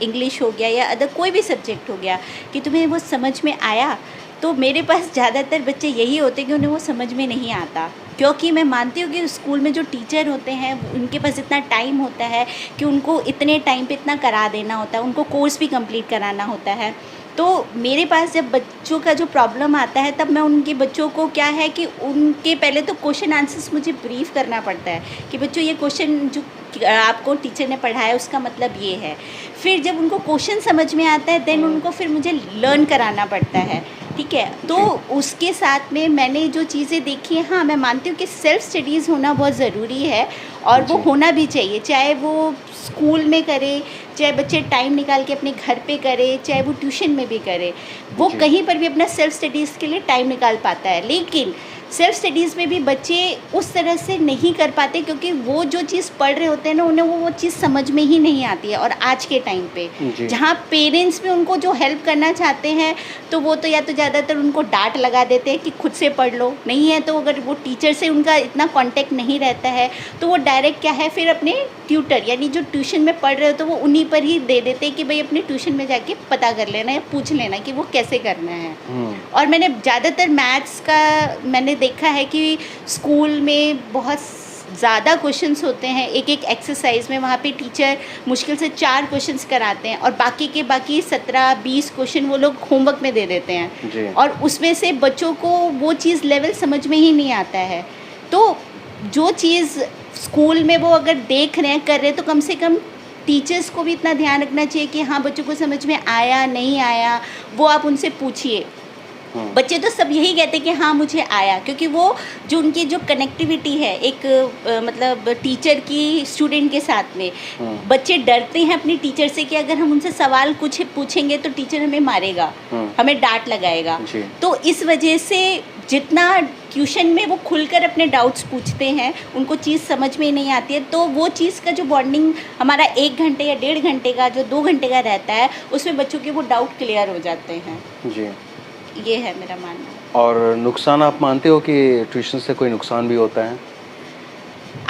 इंग्लिश हो गया या अदर कोई भी सब्जेक्ट हो गया कि तुम्हें वो समझ में आया, तो मेरे पास ज़्यादातर बच्चे यही होते हैं कि उन्हें वो समझ में नहीं आता। क्योंकि मैं मानती हूँ कि स्कूल में जो टीचर होते हैं उनके पास इतना टाइम होता है कि उनको इतने टाइम पे इतना करा देना होता है, उनको कोर्स भी कंप्लीट कराना होता है। तो मेरे पास जब बच्चों का जो प्रॉब्लम आता है तब मैं उनके बच्चों को क्या है कि उनके पहले तो क्वेश्चन आंसर्स मुझे ब्रीफ करना पड़ता है कि बच्चों ये क्वेश्चन जो आपको टीचर ने पढ़ाया उसका मतलब ये है। फिर जब उनको क्वेश्चन समझ में आता है देन उनको फिर मुझे लर्न कराना पड़ता है, ठीक है। तो उसके साथ में मैंने जो चीज़ें देखी हैं, हाँ मैं मानती हूँ कि सेल्फ स्टडीज़ होना बहुत ज़रूरी है और वो होना भी चाहिए, चाहे वो स्कूल में करे, चाहे बच्चे टाइम निकाल के अपने घर पे करे, चाहे वो ट्यूशन में भी करे, वो कहीं पर भी अपना सेल्फ स्टडीज़ के लिए टाइम निकाल पाता है। लेकिन सेल्फ स्टडीज़ में भी बच्चे उस तरह से नहीं कर पाते क्योंकि वो जो चीज़ पढ़ रहे होते हैं ना उन्हें वो चीज़ समझ में ही नहीं आती है। और आज के टाइम पे जहाँ पेरेंट्स भी उनको जो हेल्प करना चाहते हैं तो वो तो या तो ज़्यादातर उनको डांट लगा देते हैं कि खुद से पढ़ लो, नहीं है तो अगर वो टीचर से उनका इतना कांटेक्ट नहीं रहता है तो वो डायरेक्ट क्या है फिर अपने ट्यूटर यानी जो ट्यूशन में पढ़ रहे हो तो वो उन्हीं पर ही दे देते हैं कि भाई अपने ट्यूशन में जाके पता कर लेना या पूछ लेना कि वो कैसे करना है। और मैंने ज़्यादातर मैथ्स का मैंने देखा है कि स्कूल में बहुत ज़्यादा क्वेश्चंस होते हैं, एक एक एक्सरसाइज में वहाँ पे टीचर मुश्किल से 4 क्वेश्चंस कराते हैं और बाकी 17-20 क्वेश्चन वो लोग होमवर्क में दे देते हैं और उसमें से बच्चों को वो चीज़ लेवल समझ में ही नहीं आता है। तो जो चीज़ स्कूल में वो अगर देख रहे हैं कर रहे हैं तो कम से कम टीचर्स को भी इतना ध्यान रखना चाहिए कि हाँ बच्चों को समझ में आया नहीं आया वो आप उनसे पूछिए। बच्चे तो सब यही कहते हैं कि हाँ मुझे आया, क्योंकि वो जो उनकी जो कनेक्टिविटी है एक मतलब टीचर की स्टूडेंट के साथ में, बच्चे डरते हैं अपनी टीचर से कि अगर हम उनसे सवाल कुछ पूछेंगे तो टीचर हमें मारेगा, हमें डांट लगाएगा। तो इस वजह से जितना ट्यूशन में वो खुलकर अपने डाउट्स पूछते हैं उनको चीज़ समझ में नहीं आती है तो वो चीज़ का जो बॉन्डिंग हमारा 1 घंटे या 1.5 घंटे का जो 2 घंटे का रहता है उसमें बच्चों के वो डाउट क्लियर हो जाते हैं जी। ये है मेरा मानना। और नुकसान आप मानते हो कि ट्यूशन से कोई नुकसान भी होता है?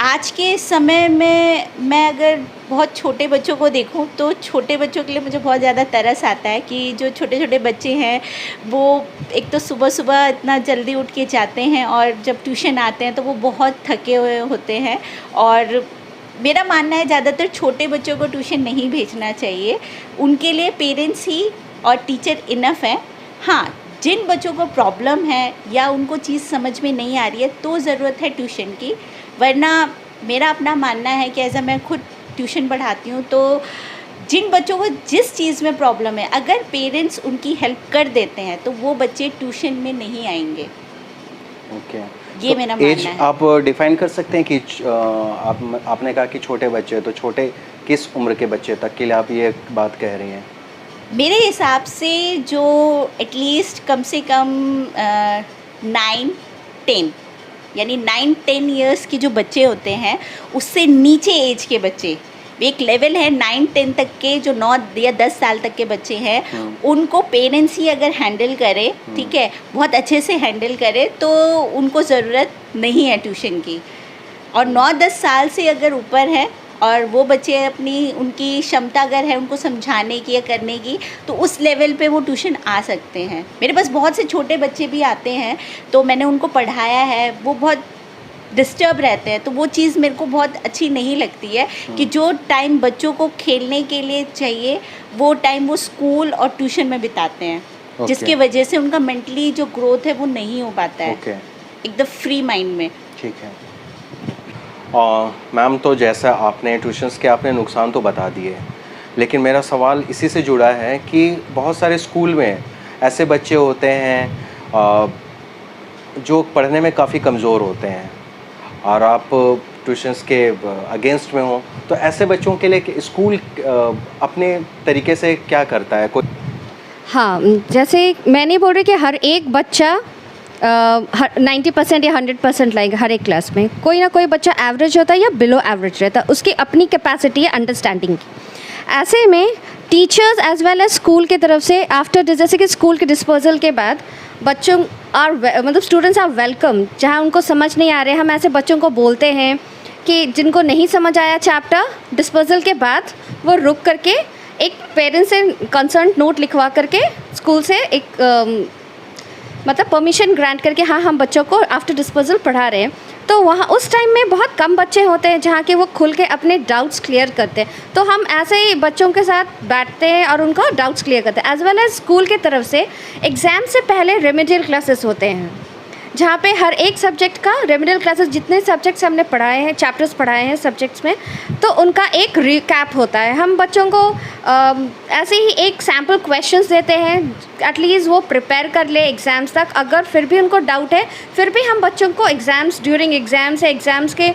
आज के समय में मैं अगर बहुत छोटे बच्चों को देखूं तो छोटे बच्चों के लिए मुझे बहुत ज़्यादा तरस आता है कि जो छोटे छोटे बच्चे हैं वो एक तो सुबह सुबह इतना जल्दी उठ के जाते हैं और जब ट्यूशन आते हैं तो वो बहुत थके हुए होते हैं। और मेरा मानना है ज़्यादातर छोटे बच्चों को ट्यूशन नहीं भेजना चाहिए, उनके लिए पेरेंट्स ही और टीचर इनफ है। हाँ, जिन बच्चों को प्रॉब्लम है या उनको चीज़ समझ में नहीं आ रही है तो ज़रूरत है ट्यूशन की, वरना मेरा अपना मानना है कि ऐसा मैं खुद ट्यूशन पढ़ाती हूँ तो जिन बच्चों को जिस चीज़ में प्रॉब्लम है अगर पेरेंट्स उनकी हेल्प कर देते हैं तो वो बच्चे ट्यूशन में नहीं आएंगे। ओके, ये तो मेरा मानना एज है। आप डिफाइन कर सकते हैं कि आपने कहा कि छोटे बच्चे, तो छोटे किस उम्र के बच्चे तक के लिए आप ये बात कह रही हैं? मेरे हिसाब से जो एटलीस्ट कम से कम 9-10 यानी 9-10 इयर्स के जो बच्चे होते हैं उससे नीचे एज के बच्चे, एक लेवल है 9-10 तक के जो 9 या 10 साल तक के बच्चे हैं उनको पेरेंट्स ही अगर हैंडल करे, ठीक है, बहुत अच्छे से हैंडल करे तो उनको ज़रूरत नहीं है ट्यूशन की। और 9-10 साल से अगर ऊपर है और वो बच्चे अपनी उनकी क्षमता अगर है उनको समझाने की या करने की तो उस लेवल पे वो ट्यूशन आ सकते हैं। मेरे पास बहुत से छोटे बच्चे भी आते हैं तो मैंने उनको पढ़ाया है, वो बहुत डिस्टर्ब रहते हैं तो वो चीज़ मेरे को बहुत अच्छी नहीं लगती है कि जो टाइम बच्चों को खेलने के लिए चाहिए वो टाइम वो स्कूल और ट्यूशन में बिताते हैं जिसकी वजह से उनका मेंटली जो ग्रोथ है वो नहीं हो पाता है एकदम फ्री माइंड में। ठीक है मैम, तो जैसा आपने ट्यूशन्स के आपने नुकसान तो बता दिए, लेकिन मेरा सवाल इसी से जुड़ा है कि बहुत सारे स्कूल में ऐसे बच्चे होते हैं जो पढ़ने में काफ़ी कमज़ोर होते हैं और आप ट्यूशन्स के अगेंस्ट में हो, तो ऐसे बच्चों के लिए स्कूल अपने तरीके से क्या करता है? कोई हाँ, जैसे मैं नहीं बोल रही कि हर एक बच्चा 90% या 100% लाएंगे, हर एक क्लास में कोई ना कोई बच्चा एवरेज होता है या बिलो एवरेज रहता है, उसकी अपनी कैपेसिटी है अंडरस्टैंडिंग की। ऐसे में teachers as well as school की तरफ से आफ्टर जैसे कि स्कूल के डिस्पोजल के बाद बच्चों मतलब स्टूडेंट्स आर वेलकम, जहाँ उनको समझ नहीं आ रहे हम ऐसे बच्चों को बोलते हैं कि जिनको नहीं समझ आया चैप्टर डिस्पोजल के बाद वो रुक करके एक पेरेंट्स से कंसर्न नोट लिखवा करके स्कूल से एक मतलब परमिशन ग्रांट करके हाँ हम बच्चों को आफ्टर डिस्पोजल पढ़ा रहे हैं। तो वहाँ उस टाइम में बहुत कम बच्चे होते हैं जहाँ के वो खुल के अपने डाउट्स क्लियर करते हैं। तो हम ऐसे ही बच्चों के साथ बैठते हैं और उनका डाउट्स क्लियर करते हैं। एज वेल एज स्कूल की तरफ से एग्ज़ाम से पहले रेमेडियल क्लासेस होते हैं, जहाँ पे हर एक सब्जेक्ट का रेमेडियल क्लासेस, जितने सब्जेक्ट्स हमने पढ़ाए हैं, चैप्टर्स पढ़ाए हैं सब्जेक्ट्स में, तो उनका एक रिकैप होता है। हम बच्चों को ऐसे ही एक सैम्पल क्वेश्चंस देते हैं, एटलीस्ट वो प्रिपेयर कर ले एग्ज़ाम्स तक। अगर फिर भी उनको डाउट है, फिर भी हम बच्चों को एग्ज़ाम्स, ड्यूरिंग एग्ज़ाम्स या एग्ज़ाम्स के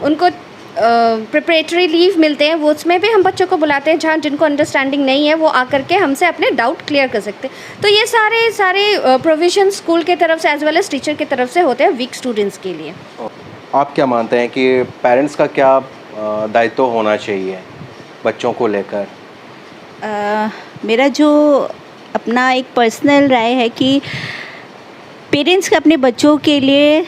उनको प्रिपरेटरी लीव मिलते हैं, वो उसमें भी हम बच्चों को बुलाते हैं, जहाँ जिनको अंडरस्टैंडिंग नहीं है वो आकर के हमसे अपने डाउट क्लियर कर सकते हैं। तो ये सारे प्रोविजन स्कूल के तरफ से एज वेल एज टीचर की तरफ से होते हैं वीक स्टूडेंट्स के लिए। आप क्या मानते हैं कि पेरेंट्स का क्या दायित्व होना चाहिए बच्चों को लेकर? मेरा जो अपना एक पर्सनल राय है कि पेरेंट्स का अपने बच्चों के लिए,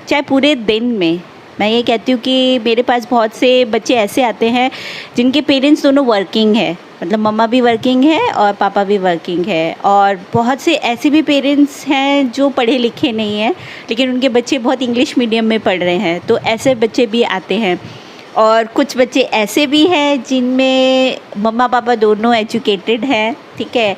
चाहे पूरे दिन में, मैं ये कहती हूँ कि मेरे पास बहुत से बच्चे ऐसे आते हैं जिनके पेरेंट्स दोनों वर्किंग है, मतलब मम्मा भी वर्किंग है और पापा भी वर्किंग है, और बहुत से ऐसे भी पेरेंट्स हैं जो पढ़े लिखे नहीं हैं लेकिन उनके बच्चे बहुत इंग्लिश मीडियम में पढ़ रहे हैं, तो ऐसे बच्चे भी आते हैं। और कुछ बच्चे ऐसे भी हैं जिनमें मम्मा पापा दोनों एजुकेटेड हैं, ठीक है,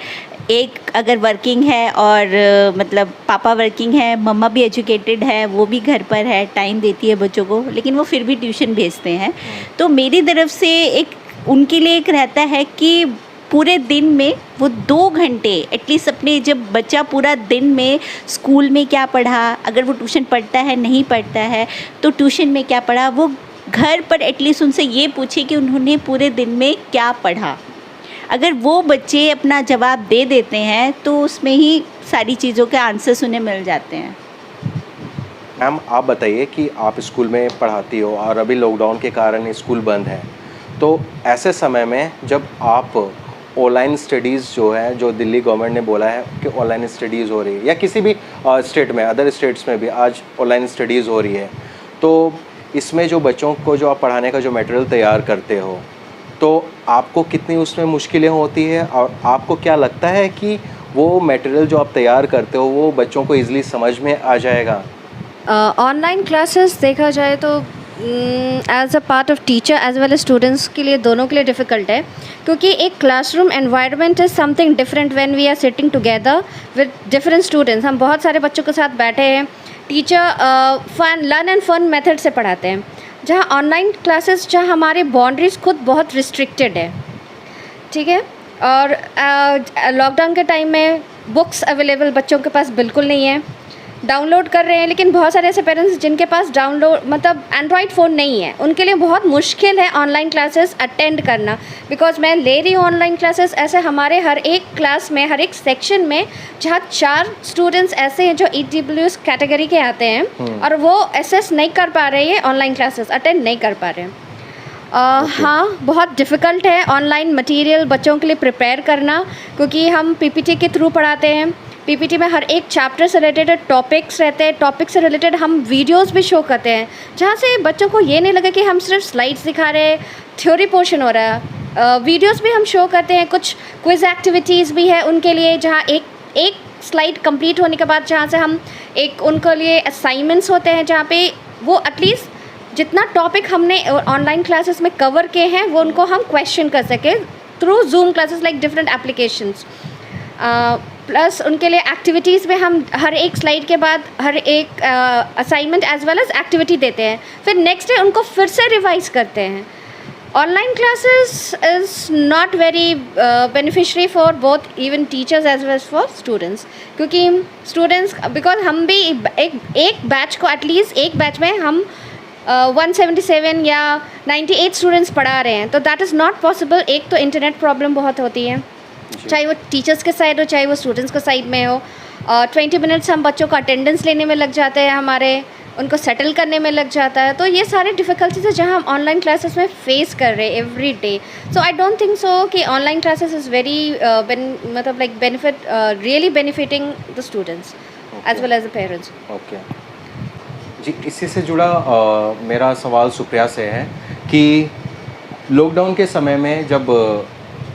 एक अगर वर्किंग है और मतलब पापा वर्किंग है, मम्मा भी एजुकेटेड है, वो भी घर पर है, टाइम देती है बच्चों को, लेकिन वो फिर भी ट्यूशन भेजते हैं। तो मेरी तरफ से एक उनके लिए एक रहता है कि पूरे दिन में वो 2 घंटे एटलीस्ट अपने, जब बच्चा पूरा दिन में स्कूल में क्या पढ़ा, अगर वो ट्यूशन पढ़ता है नहीं पढ़ता है तो ट्यूशन में क्या पढ़ा, वो घर पर एटलीस्ट उनसे ये पूछे कि उन्होंने पूरे दिन में क्या पढ़ा। अगर वो बच्चे अपना जवाब दे देते हैं तो उसमें ही सारी चीज़ों के आंसर्स उन्हें मिल जाते हैं। मैम, आप बताइए कि आप स्कूल में पढ़ाती हो और अभी लॉकडाउन के कारण स्कूल बंद है, तो ऐसे समय में जब आप ऑनलाइन स्टडीज़ जो है, जो दिल्ली गवर्नमेंट ने बोला है कि ऑनलाइन स्टडीज़ हो रही है, या किसी भी स्टेट में, अदर स्टेट्स में भी आज ऑनलाइन स्टडीज़ हो रही है, तो इसमें जो बच्चों को जो आप पढ़ाने का जो मटेरियल तैयार करते हो, तो आपको कितनी उसमें मुश्किलें होती है, और आपको क्या लगता है कि वो मटेरियल जो आप तैयार करते हो वो बच्चों को ईज़िली समझ में आ जाएगा? ऑनलाइन क्लासेस देखा जाए तो as a part of teacher as well as students के लिए, दोनों के लिए डिफ़िकल्ट है, क्योंकि एक classroom environment is something different when we are sitting together with different students. हम बहुत सारे बच्चों के साथ बैठे हैं, teacher fun learn and fun method से पढ़ाते हैं, जहाँ ऑनलाइन क्लासेस जहाँ हमारे बाउंड्रीज़ खुद बहुत रिस्ट्रिक्टेड है, ठीक है। और लॉकडाउन के टाइम में बुक्स अवेलेबल बच्चों के पास बिल्कुल नहीं है, डाउनलोड कर रहे हैं, लेकिन बहुत सारे ऐसे पेरेंट्स जिनके पास डाउनलोड मतलब एंड्रॉयड फ़ोन नहीं है, उनके लिए बहुत मुश्किल है ऑनलाइन क्लासेस अटेंड करना। बिकॉज मैं ले रही हूँ ऑनलाइन क्लासेस, ऐसे हमारे हर एक क्लास में, हर एक सेक्शन में, जहाँ 4 स्टूडेंट्स ऐसे हैं जो EWS कैटेगरी के आते हैं और वो एसेस नहीं कर पा रहे हैं, ऑनलाइन क्लासेस अटेंड नहीं कर पा रहे हैं। हाँ, बहुत डिफ़िकल्ट है ऑनलाइन मटेरियल बच्चों के लिए प्रिपेयर करना, क्योंकि हम PPT के थ्रू पढ़ाते हैं। PPT में हर एक चैप्टर से रिलेटेड टॉपिक्स रहते हैं, टॉपिक से रिलेटेड हम वीडियोस भी शो करते हैं, जहाँ से बच्चों को ये नहीं लगे कि हम सिर्फ स्लाइड्स दिखा रहे हैं, थ्योरी पोर्शन हो रहा है। वीडियोस भी हम शो करते हैं, कुछ क्विज़ एक्टिविटीज़ भी है उनके लिए, जहाँ एक स्लाइड कंप्लीट होने के बाद जहाँ से हम एक उनके लिए असाइनमेंट्स होते हैं, जहाँ पे वो एटलीस्ट जितना टॉपिक हमने ऑनलाइन क्लासेस में कवर किए हैं वो उनको हम क्वेश्चन कर सकें through zoom classes like different applications. Plus उनके लिए एक्टिविटीज़ में हम हर एक स्लाइड के बाद हर एक assignment as well as activity देते हैं, फिर नेक्स्ट डे उनको फिर से रिवाइज करते हैं। Online classes is not very beneficiary for both even teachers as well for students, क्योंकि स्टूडेंट्स बिकॉज हम भी एक बैच को एटलीस्ट एक बैच में हम 177 या 98 स्टूडेंट्स पढ़ा रहे हैं, तो दैट इज़ नॉट पॉसिबल। एक तो इंटरनेट प्रॉब्लम बहुत होती है, चाहे वो टीचर्स के साइड हो चाहे वो स्टूडेंट्स के साइड में हो। 20 मिनट्स हम बच्चों का अटेंडेंस लेने में लग जाते हैं, हमारे उनको सेटल करने में लग जाता है। तो ये सारे डिफ़िकल्टीज है जहाँ हम ऑनलाइन क्लासेस में फेस कर रहे हैं every day. So I don't think so कि ऑनलाइन क्लासेस इज़ वेरी मतलब like benefit really benefiting the students as well as the parents. Okay जी, इसी से जुड़ा मेरा सवाल सुप्रिया से है कि लॉकडाउन के समय में जब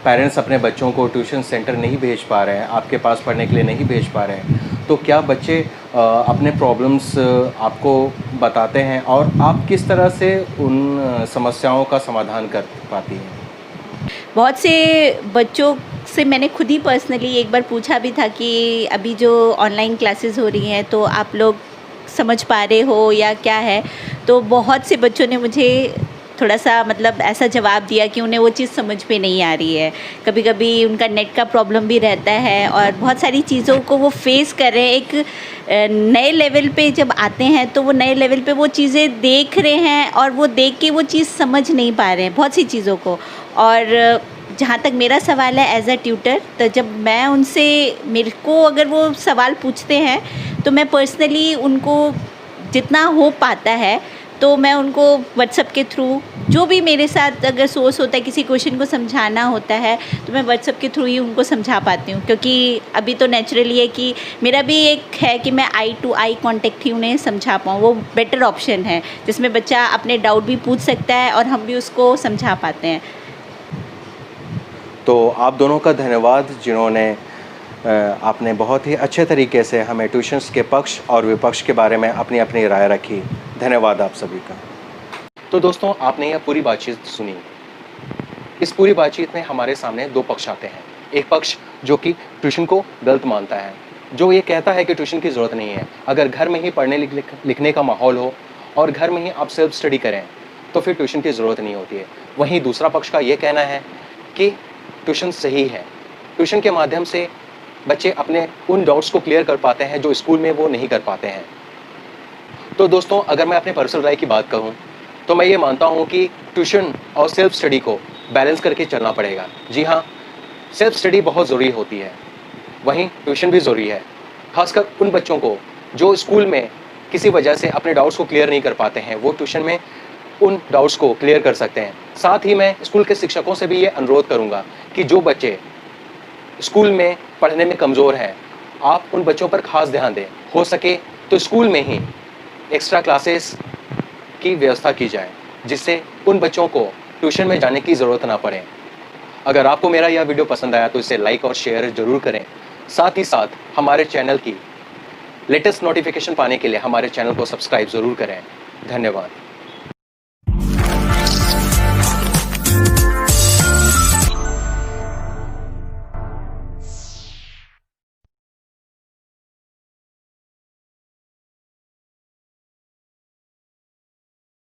पेरेंट्स अपने बच्चों को ट्यूशन सेंटर नहीं भेज पा रहे हैं, आपके पास पढ़ने के लिए नहीं भेज पा रहे हैं, तो क्या बच्चे अपने प्रॉब्लम्स आपको बताते हैं और आप किस तरह से उन समस्याओं का समाधान कर पाती हैं? बहुत से बच्चों से मैंने खुद ही पर्सनली एक बार पूछा भी था कि अभी जो ऑनलाइन क्लासेस हो रही हैं तो आप लोग समझ पा रहे हो या क्या है, तो बहुत से बच्चों ने मुझे थोड़ा सा मतलब ऐसा जवाब दिया कि उन्हें वो चीज़ समझ में नहीं आ रही है। कभी कभी उनका नेट का प्रॉब्लम भी रहता है और बहुत सारी चीज़ों को वो फेस कर रहे हैं। एक नए लेवल पे जब आते हैं तो वो नए लेवल पे वो चीज़ें देख रहे हैं और वो देख के वो चीज़ समझ नहीं पा रहे हैं बहुत सी चीज़ों को। और जहाँ तक मेरा सवाल है एज अ ट्यूटर, तो जब मैं उनसे, मेरे को अगर वो सवाल पूछते हैं तो मैं पर्सनली उनको जितना हो पाता है तो मैं उनको व्हाट्सएप के थ्रू, जो भी मेरे साथ अगर सोर्स होता है, किसी क्वेश्चन को समझाना होता है तो मैं व्हाट्सएप के थ्रू ही उनको समझा पाती हूँ। क्योंकि अभी तो नेचुरली है कि मेरा भी एक है कि मैं आई टू आई कांटेक्ट ही उन्हें समझा पाऊँ, वो बेटर ऑप्शन है जिसमें बच्चा अपने डाउट भी पूछ सकता है और हम भी उसको समझा पाते हैं। तो आप दोनों का धन्यवाद जिन्होंने आपने बहुत ही अच्छे तरीके से हमें ट्यूशन्स के पक्ष और विपक्ष के बारे में अपनी अपनी राय रखी। धन्यवाद आप सभी का। तो दोस्तों, आपने यह पूरी बातचीत सुनी। इस पूरी बातचीत में हमारे सामने दो पक्ष आते हैं। एक पक्ष जो कि ट्यूशन को गलत मानता है, जो ये कहता है कि ट्यूशन की ज़रूरत नहीं है, अगर घर में ही पढ़ने लिखने का माहौल हो और घर में ही आप सेल्फ स्टडी करें तो फिर ट्यूशन की ज़रूरत नहीं होती है। वहीं दूसरा पक्ष का ये कहना है कि ट्यूशन सही है, ट्यूशन के माध्यम से बच्चे अपने उन डाउट्स को क्लियर कर पाते हैं जो स्कूल में वो नहीं कर पाते हैं। तो दोस्तों, अगर मैं अपने पर्सनल राय की बात कहूँ तो मैं ये मानता हूँ कि ट्यूशन और सेल्फ स्टडी को बैलेंस करके चलना पड़ेगा। जी हाँ, सेल्फ स्टडी बहुत ज़रूरी होती है, वहीं ट्यूशन भी ज़रूरी है, खासकर उन बच्चों को जो स्कूल में किसी वजह से अपने डाउट्स को क्लियर नहीं कर पाते हैं, वो ट्यूशन में उन डाउट्स को क्लियर कर सकते हैं। साथ ही मैं स्कूल के शिक्षकों से भी ये अनुरोध करूँगा कि जो बच्चे स्कूल में पढ़ने में कमज़ोर हैं, आप उन बच्चों पर खास ध्यान दें। हो सके तो स्कूल में ही एक्स्ट्रा क्लासेस की व्यवस्था की जाए, जिससे उन बच्चों को ट्यूशन में जाने की ज़रूरत ना पड़े। अगर आपको मेरा यह वीडियो पसंद आया तो इसे लाइक और शेयर ज़रूर करें। साथ ही साथ हमारे चैनल की लेटेस्ट नोटिफिकेशन पाने के लिए हमारे चैनल को सब्सक्राइब ज़रूर करें। धन्यवाद।